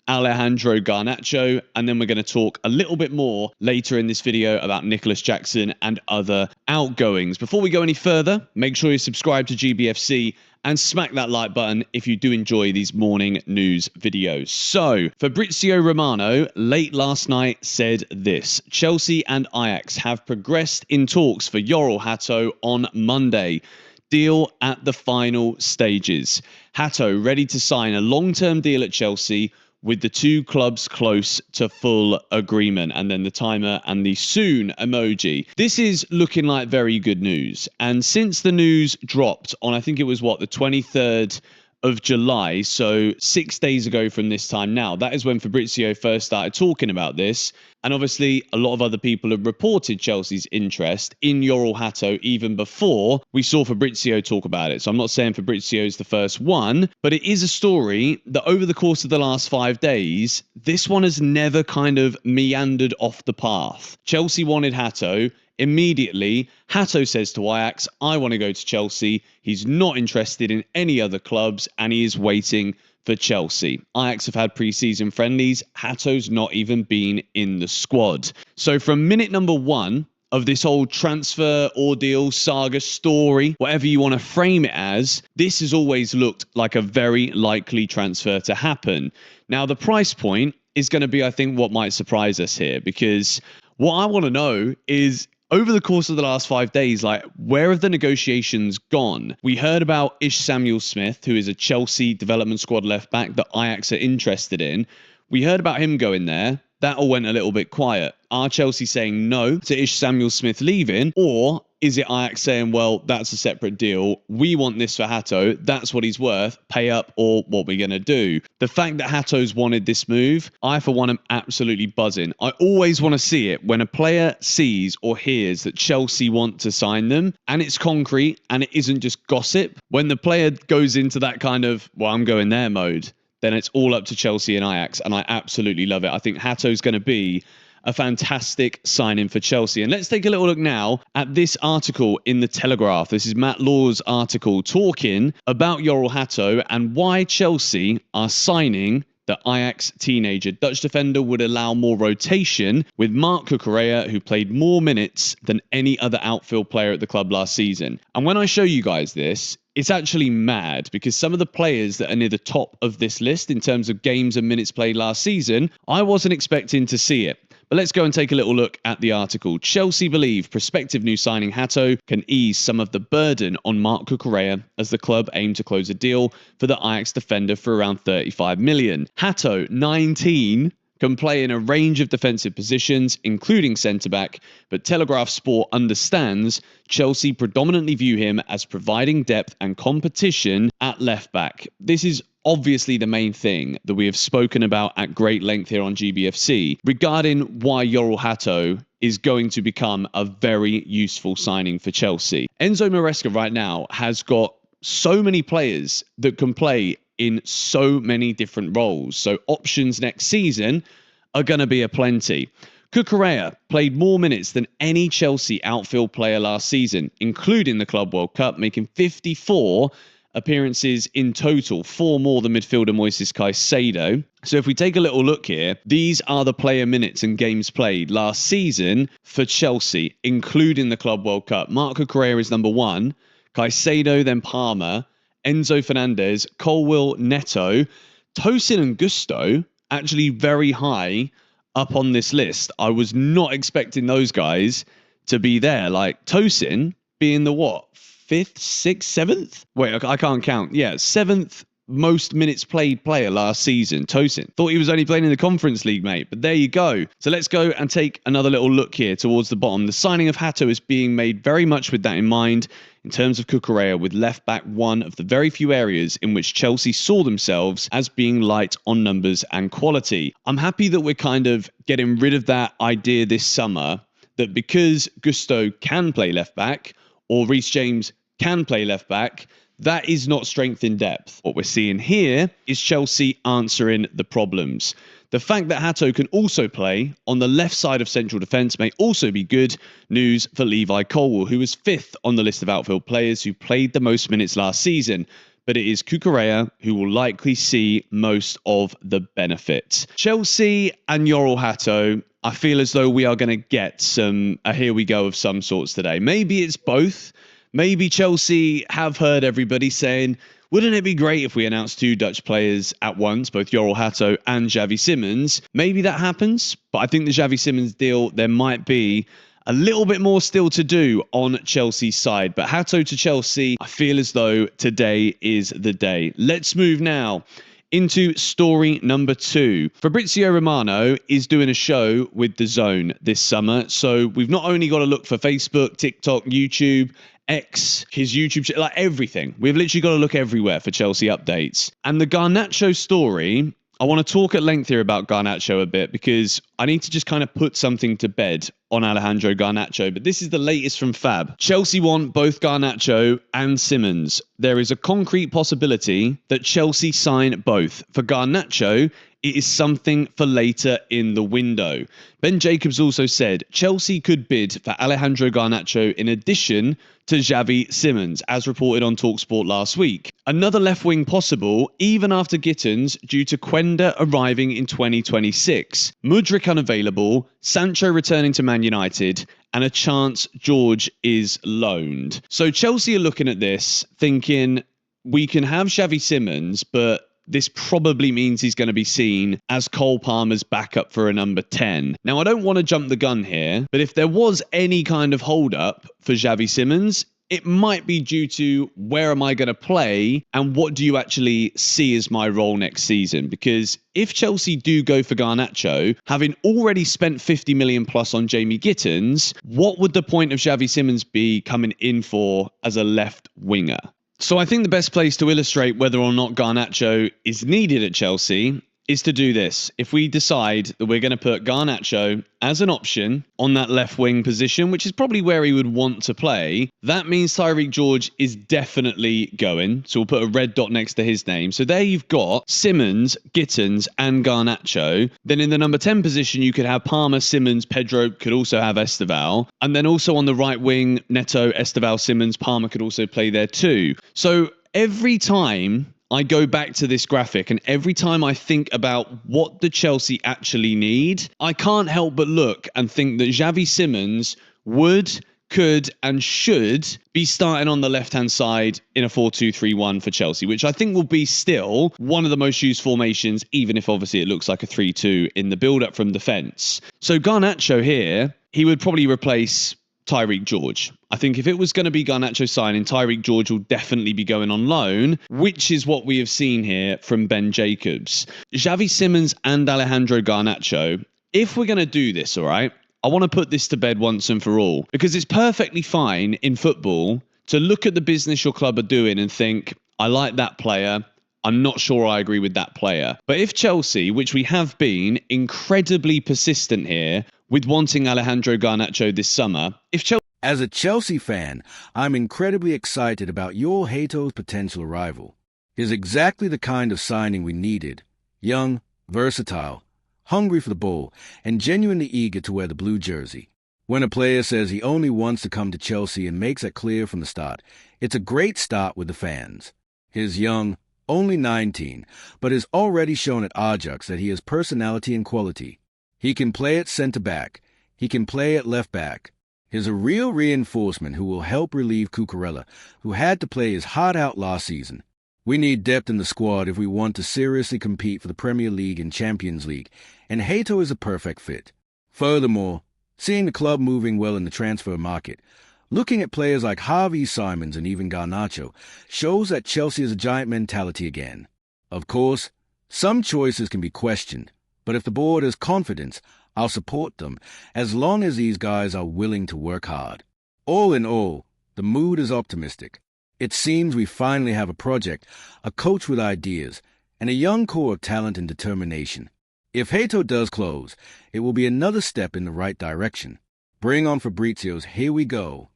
Alejandro Garnacho, and then we're going to talk a little bit more later in this video about Nicholas Jackson and other outgoings. Before we go any further, make sure you subscribe to GBFC and smack that like button if you do enjoy these morning news videos. So, Fabrizio Romano, late last night, said this: Chelsea and Ajax have progressed in talks for Yoel Hato on Monday. Deal at the final stages. Hato ready to sign a long-term deal at Chelsea, with the two clubs close to full agreement. And then the timer and the soon emoji. This is looking like very good news. And since the news dropped on, I think it was the 23rd of July, so 6 days ago from this time now, that is when Fabrizio first started talking about this. And obviously, a lot of other people have reported Chelsea's interest in Yoel Hato even before we saw Fabrizio talk about it. So I'm not saying Fabrizio is the first one, but it is a story that over the course of the last 5 days, this one has never kind of meandered off the path. Chelsea wanted Hato. Immediately, Hato says to Ajax, I want to go to Chelsea. He's not interested in any other clubs, and he is waiting for Chelsea. Ajax have had pre-season friendlies. Hato's not even been in the squad. So from minute number one of this whole transfer ordeal, saga, story, whatever you want to frame it as, this has always looked like a very likely transfer to happen. Now, the price point is going to be, I think, what might surprise us here, because what I want to know is, over the course of the last 5 days, where have the negotiations gone? We heard about Ish Samuel-Smith, who is a Chelsea development squad left back that Ajax are interested in. We heard about him going there. That all went a little bit quiet. Are Chelsea saying no to Ish Samuel-Smith leaving? Or is it Ajax saying, well, that's a separate deal. We want this for Hato. That's what he's worth. Pay up, or what we're going to do. The fact that Hato's wanted this move, I, for one, am absolutely buzzing. I always want to see it when a player sees or hears that Chelsea want to sign them, and it's concrete and it isn't just gossip. When the player goes into that kind of, well, I'm going there mode, then it's all up to Chelsea and Ajax, and I absolutely love it. I think Hato's going to be a fantastic signing for Chelsea. And let's take a little look now at this article in The Telegraph. This is Matt Law's article talking about Yoel Hato and why Chelsea are signing the Ajax teenager. Dutch defender would allow more rotation with Marc Cucurella, who played more minutes than any other outfield player at the club last season. And when I show you guys this, it's actually mad, because some of the players that are near the top of this list in terms of games and minutes played last season, I wasn't expecting to see it. But let's go and take a little look at the article. Chelsea believe prospective new signing Hato can ease some of the burden on Marc Cucurella as the club aim to close a deal for the Ajax defender for around 35 million. Hato, 19, can play in a range of defensive positions, including centre-back, but Telegraph Sport understands Chelsea predominantly view him as providing depth and competition at left-back. This is obviously the main thing that we have spoken about at great length here on GBFC regarding why Yoel Hato is going to become a very useful signing for Chelsea. Enzo Maresca right now has got so many players that can play in so many different roles. So options next season are going to be aplenty. Cucurella played more minutes than any Chelsea outfield player last season, including the Club World Cup, making 54 appearances in total, 4 more than midfielder Moises Caicedo. So if we take a little look here, these are the player minutes and games played last season for Chelsea, including the Club World Cup. Marc Cucurella is number 1, Caicedo, then Palmer, Enzo Fernandez, Colwill, Neto, Tosin and Gusto, actually very high up on this list. I was not expecting those guys to be there. Like Tosin being the 5th, 6th, 7th? Wait, I can't count. Yeah, 7th most minutes played player last season. Tosin. Thought he was only playing in the Conference League, mate. But there you go. So let's go and take another little look here towards the bottom. The signing of Hato is being made very much with that in mind. In terms of Cucurella, with left back one of the very few areas in which Chelsea saw themselves as being light on numbers and quality. I'm happy that we're kind of getting rid of that idea this summer that because Gusto can play left back or Reece James can play left back, that is not strength in depth. What we're seeing here is Chelsea answering the problems. The fact that Hato can also play on the left side of central defence may also be good news for Levi Colwill, who was 5th on the list of outfield players who played the most minutes last season. but it is Cucurella who will likely see most of the benefit. Chelsea and Yoel Hato, I feel as though we are going to get a here we go of some sorts today. Maybe it's both. Maybe Chelsea have heard everybody saying, wouldn't it be great if we announced 2 Dutch players at once, both Yoel Hato and Xavi Simons? Maybe that happens, but I think the Xavi Simons deal, there might be a little bit more still to do on Chelsea's side. But Hato to Chelsea, I feel as though today is the day. Let's move now into story number 2. Fabrizio Romano is doing a show with The Zone this summer. So we've not only got to look for Facebook, TikTok, YouTube, X, his YouTube, like everything. We've literally got to look everywhere for Chelsea updates. And the Garnacho story, I want to talk at length here about Garnacho a bit because I need to just kind of put something to bed on Alejandro Garnacho. But this is the latest from Fab. Chelsea want both Garnacho and Simons. There is a concrete possibility that Chelsea sign both. For Garnacho, it is something for later in the window. Ben Jacobs also said Chelsea could bid for Alejandro Garnacho in addition to Xavi Simons, as reported on TalkSport last week. Another left wing possible, even after Gittins, due to Quenda arriving in 2026. Mudryk unavailable, Sancho returning to Man United, and a chance George is loaned. So Chelsea are looking at this, thinking we can have Xavi Simons, but this probably means he's going to be seen as Cole Palmer's backup for a number 10. Now, I don't want to jump the gun here, but if there was any kind of hold-up for Xavi Simons, it might be due to where am I going to play and what do you actually see as my role next season? Because if Chelsea do go for Garnacho, having already spent 50 million plus on Jamie Gittins, what would the point of Xavi Simons be coming in for as a left winger? So I think the best place to illustrate whether or not Garnacho is needed at Chelsea is to do this. If we decide that we're going to put Garnacho as an option on that left wing position, which is probably where he would want to play, that means Tyreek George is definitely going. So we'll put a red dot next to his name. So there you've got Simons, Gittins and Garnacho. Then in the number 10 position, you could have Palmer, Simons, Pedro could also have Esteval. And then also on the right wing, Neto, Esteval, Simons, Palmer could also play there too. So every time I go back to this graphic and every time I think about what the Chelsea actually need, I can't help but look and think that Xavi Simons would, could and should be starting on the left-hand side in a 4-2-3-1 for Chelsea, which I think will be still one of the most used formations, even if obviously it looks like a 3-2 in the build-up from defence. So Garnacho here, he would probably replace Tyreek George. I think if it was going to be Garnacho signing, Tyreek George will definitely be going on loan, which is what we have seen here from Ben Jacobs. Xavi Simons and Alejandro Garnacho, if we're going to do this, all right, I want to put this to bed once and for all, because it's perfectly fine in football to look at the business your club are doing and think, I like that player, I'm not sure I agree with that player. But if Chelsea, which we have been incredibly persistent here with wanting Alejandro Garnacho this summer, if Chelsea... As a Chelsea fan, I'm incredibly excited about Yoel Hato's potential arrival. He's exactly the kind of signing we needed. Young, versatile, hungry for the ball, and genuinely eager to wear the blue jersey. When a player says he only wants to come to Chelsea and makes that clear from the start, it's a great start with the fans. He's young, only 19, but has already shown at Ajax that he has personality and quality. He can play at centre-back. He can play at left-back. He's a real reinforcement who will help relieve Cucurella, who had to play his heart out last season. We need depth in the squad if we want to seriously compete for the Premier League and Champions League, and Hato is a perfect fit. Furthermore, seeing the club moving well in the transfer market, looking at players like Xavi Simons and even Garnacho shows that Chelsea has a giant mentality again. Of course, some choices can be questioned, but if the board has confidence, I'll support them as long as these guys are willing to work hard. All in all, the mood is optimistic. It seems we finally have a project, a coach with ideas, and a young core of talent and determination. If Hato does close, it will be another step in the right direction. Bring on Fabrizio's Here We Go